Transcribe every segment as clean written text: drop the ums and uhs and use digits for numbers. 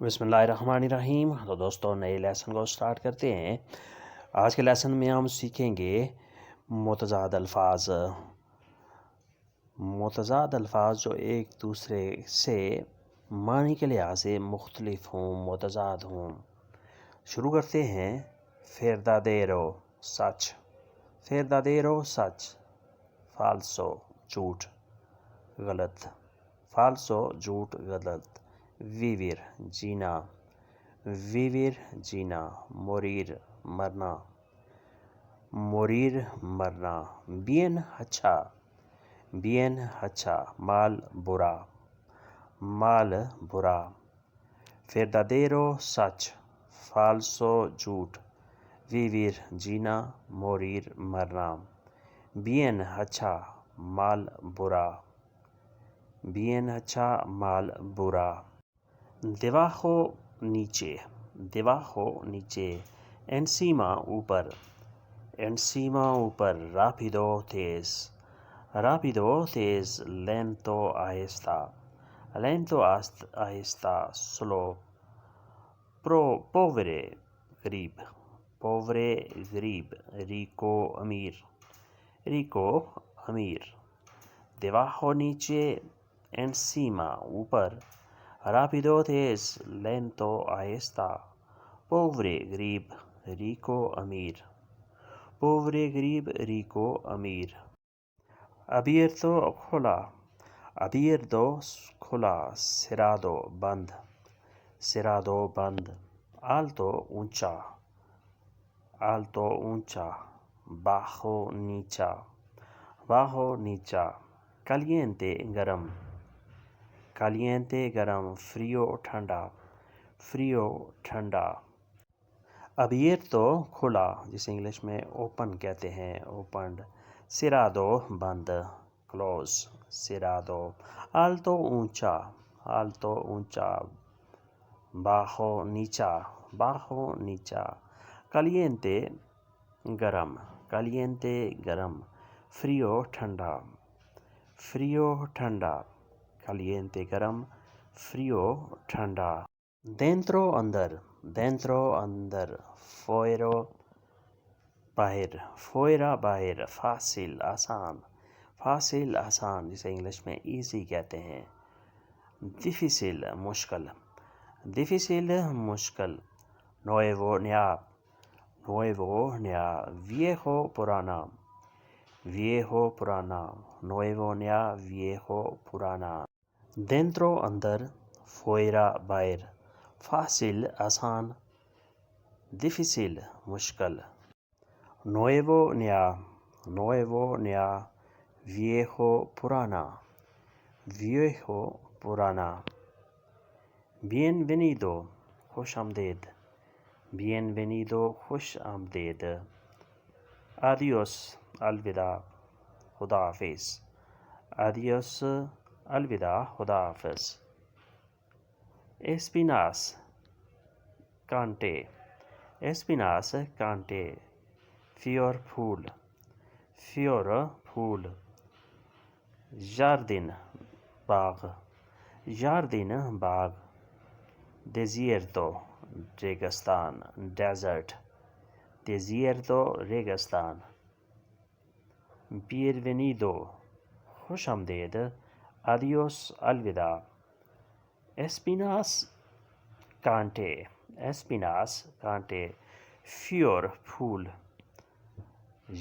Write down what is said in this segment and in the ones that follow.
بسم اللہ الرحمن الرحیم۔ تو دوستوں نئے لیسن کو سٹارٹ کرتے ہیں۔ آج کے لیسن میں ہم سیکھیں گے متضاد الفاظ۔ متضاد الفاظ جو ایک دوسرے سے معنی کے لحاظ سے مختلف ہوں، متضاد ہوں۔ شروع کرتے ہیں۔ verdadero سچ، verdadero سچ، falso جھوٹ غلط، falso جھوٹ غلط، vivir جینا، vivir جینا، morir مرنا، morir مرنا، bien اچھا، bien اچھا، mal برا، mal برا، verdadero سچ، falso جھوٹ، vivir جینا، morir مرنا، bien اچھا، mal برا، bien اچھا، mal برا۔ debajo نیچے، debajo نیچے، encima اوپر، encima اوپر، rápido تیز، rápido تیز، lento آہستہ، lento آہستہ، slow، pobre غریب، pobre غریب، rico امیر، rico امیر۔ debajo نیچے، encima اوپر، rápido تیز، lento آہستہ، pobre غریب، rico امیر، pobre غریب، rico امیر۔ abierto کھلا، abierto کھلا، cerrado بند، cerrado بند، alto اونچا، alto اونچا، bajo نیچا، bajo نیچا، caliente گرم، caliente گرم، frío ٹھنڈا، frío ٹھنڈا۔ abierto کھلا جسے انگلش میں اوپن کہتے ہیں، opened، cerrado بند، close، cerrado، alto اونچا، alto اونچا، bajo نیچا، bajo نیچا، caliente گرم، caliente گرم، frío ٹھنڈا، frío ٹھنڈا، caliente گرم، frío ٹھنڈا۔ dentro اندر، dentro اندر، fuera باہر، fuera باہر، fácil آسان، fácil آسان جسے انگلش میں easy کہتے ہیں، difícil مشکل، difícil مشکل، nuevo نیا، nuevo نیا، viejo پرانا، viejo پرانا، nuevo نیا، viejo پرانا۔ dentro اندر، fuera باہر، fácil آسان، difícil مشکل۔ nuevo نیا، nuevo نیا، viejo پرانا، viejo پرانا۔ bienvenido خوش آمدید، bienvenido خوش آمدید۔ adiós الوداع، خدا حافظ، adiós الوداع، خدا حافظ۔ espinas کانٹے، espinas کانٹے، fior پھول، fior پھول۔ jardín باغ، jardín باغ۔ desierto ریگستان، desert، desierto ریگستان۔ bienvenido خوش آمدید، adiós الوداع۔ espinas کانٹے، espinas کانٹے، fior پھول۔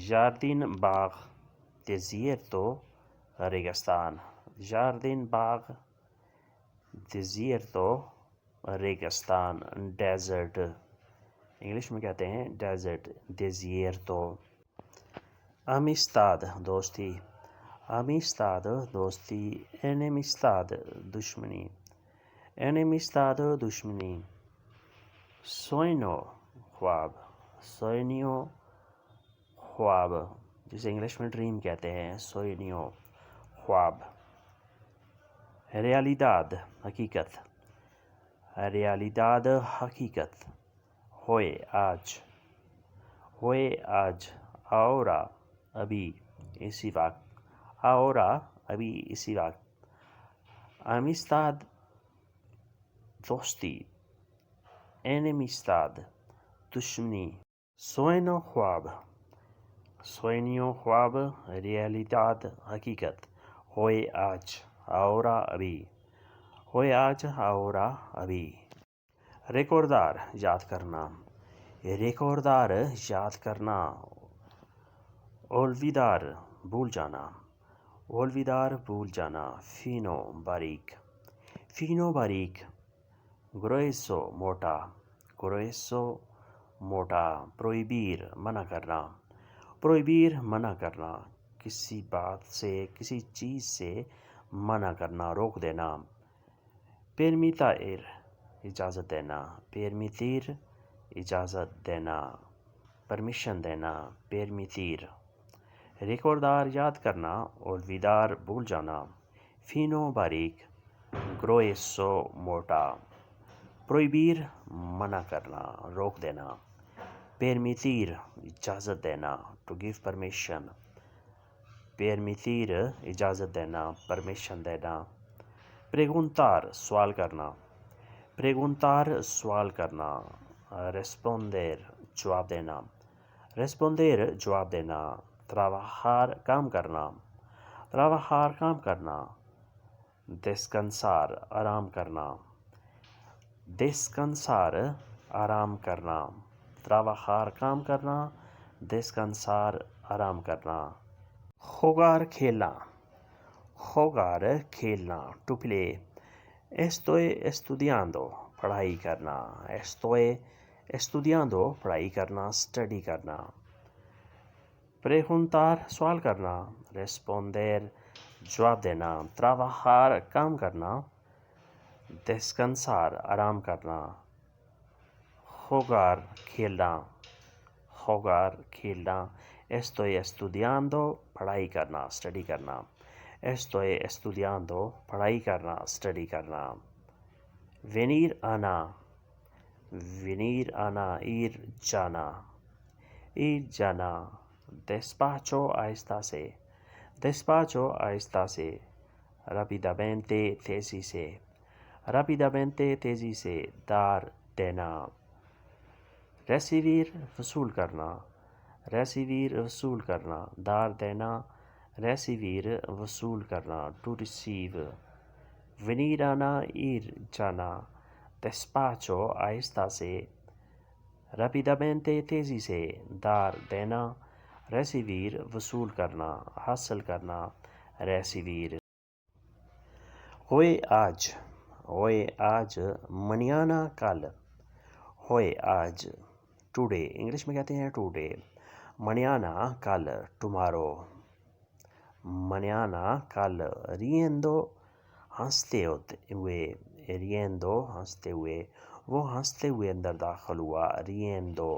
jardín باغ، desierto ریگستان، jardín باغ، desierto ریگستان، desert انگلش میں کہتے ہیں desert، desierto۔ amistad دوستی، amistad دوستی، enemistad دشمنی، enemistad دشمنی۔ sueño خواب، sueño خواب جسے انگلش میں ڈریم کہتے ہیں، sueño خواب۔ realidad حقیقت، realidad حقیقت۔ hoy آج، hoy آج۔ ahora ابھی، اسی وقت، ahora ابھی، اسی وقت۔ amistad دوستی، enemistad دشمنی sueño خواب sueño خواب realidad حقیقت hoy آج ahora ابھی hoy آج ahora ابھی recordar یاد کرنا recordar یاد کرنا olvidar بھول جانا olvidar بھول جانا fino باریک grueso موٹا grueso موٹا prohibir منع کرنا prohibir منع کرنا کسی بات سے کسی چیز سے منع کرنا روک دینا permitir اجازت دینا permitir اجازت دینا پرمیشن دینا permitir recordar یاد کرنا olvidar بھول جانا fino باریک grueso موٹا prohibir منع کرنا روک دینا permitir اجازت دینا to give permission permitir اجازت دینا permission دینا preguntar سوال کرنا preguntar سوال کرنا responder جواب دینا responder جواب دینا trabajar کام کرنا trabajar کام کرنا descansar آرام کرنا descansar آرام کرنا trabajar کام کرنا descansar آرام کرنا jugar کھیلنا to play estoy estudiando پڑھائی کرنا estoy estudiando پڑھائی کرنا study کرنا preguntar سوال کرنا responder جواب دینا trabajar کام کرنا descansar آرام کرنا jugar کھیلنا estoy estudiando پڑھائی کرنا study کرنا estoy estudiando پڑھائی کرنا study کرنا venir آنا ir جانا despacho آہستہ سے rápidamente تیزی سے dar دینا recibir وصول کرنا dar دینا recibir وصول کرنا to receive venir آنا ir جانا despacho آہستہ سے rápidamente تیزی سے dar دینا recibir وصول کرنا حاصل کرنا recibir hoy آج mañana کل hoy آج today انگلش میں کہتے ہیں today mañana کل tomorrow mañana کل riendo ہنستے ہوئے وہ ہنستے ہوئے اندر داخل ہوا riendo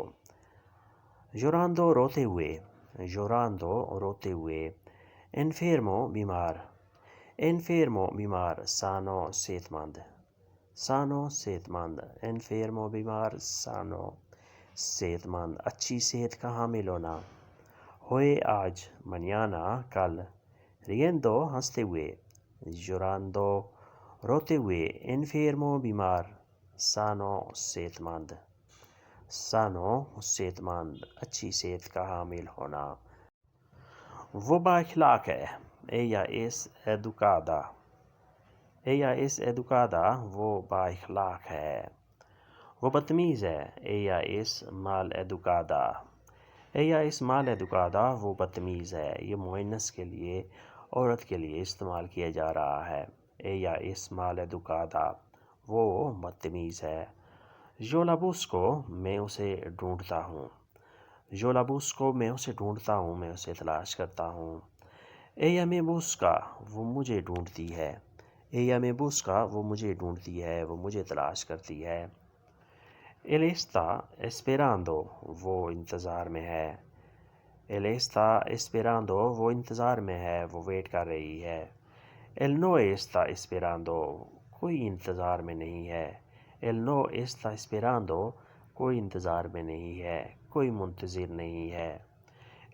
llorando روتے ہوئے enfermo بیمار sano صحت مند enfermo بیمار sano صحت مند اچھی صحت کا حامل ہونا hoy آج mañana کل riendo ہنستے ہوئے llorando روتے ہوئے enfermo بیمار sano صحت مند اچھی صحت کا حامل ہونا وہ با اخلاق ہے ella es educada وہ با اخلاق ہے وہ بدتمیز ہے ella es mal educada وہ بدتمیز ہے یہ مؤنث کے لیے عورت کے لیے استعمال کیا جا رہا ہے ella es mal educada وہ بدتمیز ہے yo la busco میں اسے ڈھونڈتا ہوں میں اسے تلاش کرتا ہوں ella me busca وہ مجھے ڈھونڈتی ہے وہ مجھے تلاش کرتی ہے él está esperando وہ انتظار میں ہے وہ ویٹ کر رہی ہے él no está esperando کوئی انتظار میں نہیں ہے él no está esperando کوئی انتظار میں نہیں ہے کوئی منتظر نہیں ہے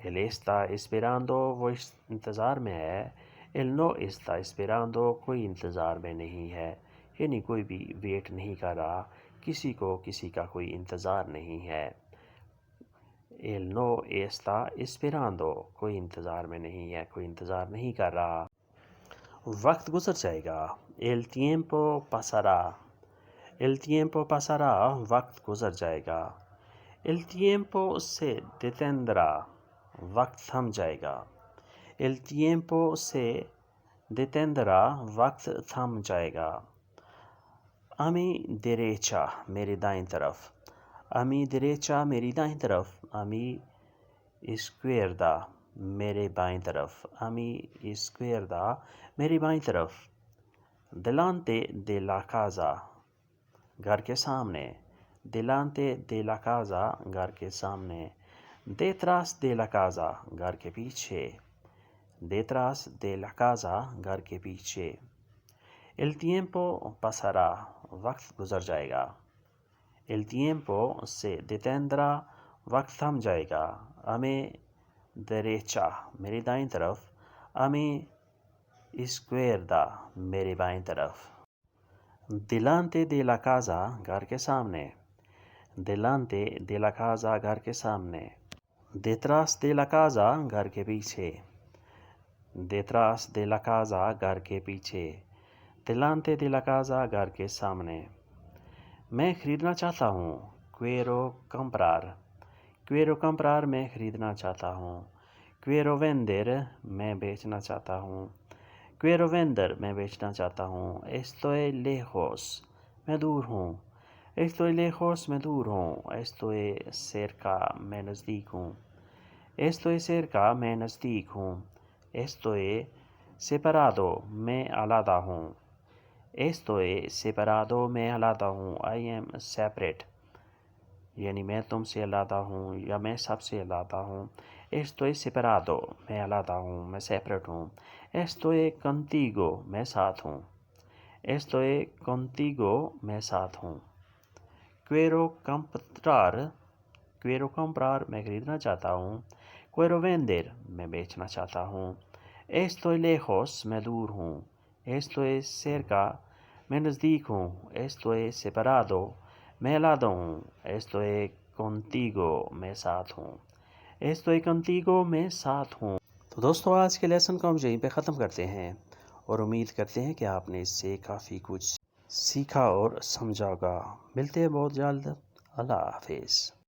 él está esperando وہ انتظار میں ہے él no está esperando کوئی انتظار میں نہیں ہے یعنی کوئی بھی ویٹ نہیں کر رہا، کسی کا کوئی انتظار نہیں ہے۔ Él no está esperando، کوئی انتظار میں نہیں ہے، کوئی انتظار نہیں کر رہا۔ وقت گزر جائے گا، El tiempo pasará، El tiempo pasará، وقت گزر جائے گا۔ El tiempo se detendrá، وقت تھم جائے گا۔ El tiempo se detendrá، وقت تھم جائے گا۔ A mi derecha، میری دائیں طرف۔ A mi derecha، میری دائیں طرف۔ A mi izquierda، میرے بائیں طرف۔ A mi izquierda، میری بائیں طرف۔ Delante de la casa، گھر کے سامنے۔ Delante de la casa، گھر کے سامنے۔ Detrás de la casa، گھر کے پیچھے۔ Detrás de la casa، گھر کے پیچھے۔ El tiempo pasará، وقت گزر جائے گا۔ El tiempo se detendrá، وقت تھم جائے گا۔ A mi derecha، میری دائیں طرف۔ A mi izquierda، میرے بائیں طرف۔ Delante de la casa، گھر کے سامنے۔ Delante de la casa، گھر کے سامنے۔ Detrás de la casa، گھر کے پیچھے۔ Detrás de la casa، گھر کے پیچھے۔ Delante de la casa، گھر کے سامنے۔ میں خریدنا چاہتا ہوں، Quiero comprar۔ Quiero comprar، میں خریدنا چاہتا ہوں۔ Quiero vender، میں بیچنا چاہتا ہوں۔ Quiero vender، میں بیچنا چاہتا ہوں۔ Estoy lejos، میں دور ہوں۔ Estoy lejos، میں دور ہوں۔ Estoy cerca، میں نزدیک ہوں۔ Estoy cerca، میں نزدیک ہوں۔ Estoy separado، میں علیحدہ ہوں۔ Estoy separado، میں علیحدہ ہوں۔ I am separate، یعنی میں تم سے علیحدہ ہوں یا میں سب سے علیحدہ ہوں۔ Estoy separado، میں علیحدہ ہوں، میں سیپریٹ ہوں۔ Estoy contigo، میں ساتھ ہوں۔ Estoy contigo، میں ساتھ ہوں۔ Quiero comprar، Quiero comprar، میں خریدنا چاہتا ہوں۔ Quiero vender، میں بیچنا چاہتا ہوں۔ Estoy lejos، میں دور ہوں۔ Estoy cerca، میں نزدیک ہوں۔ Estoy separado، میں علیحدہ ہوں۔ Estoy contigo، میں ساتھ ہوں۔ Estoy contigo، میں ساتھ ہوں۔ تو دوستو آج کے لیسن کو ہم یہیں پہ ختم کرتے ہیں اور امید کرتے ہیں کہ آپ نے اس سے کافی کچھ سیکھا اور سمجھا ہوگا۔ ملتے ہیں بہت جلد۔ اللہ حافظ۔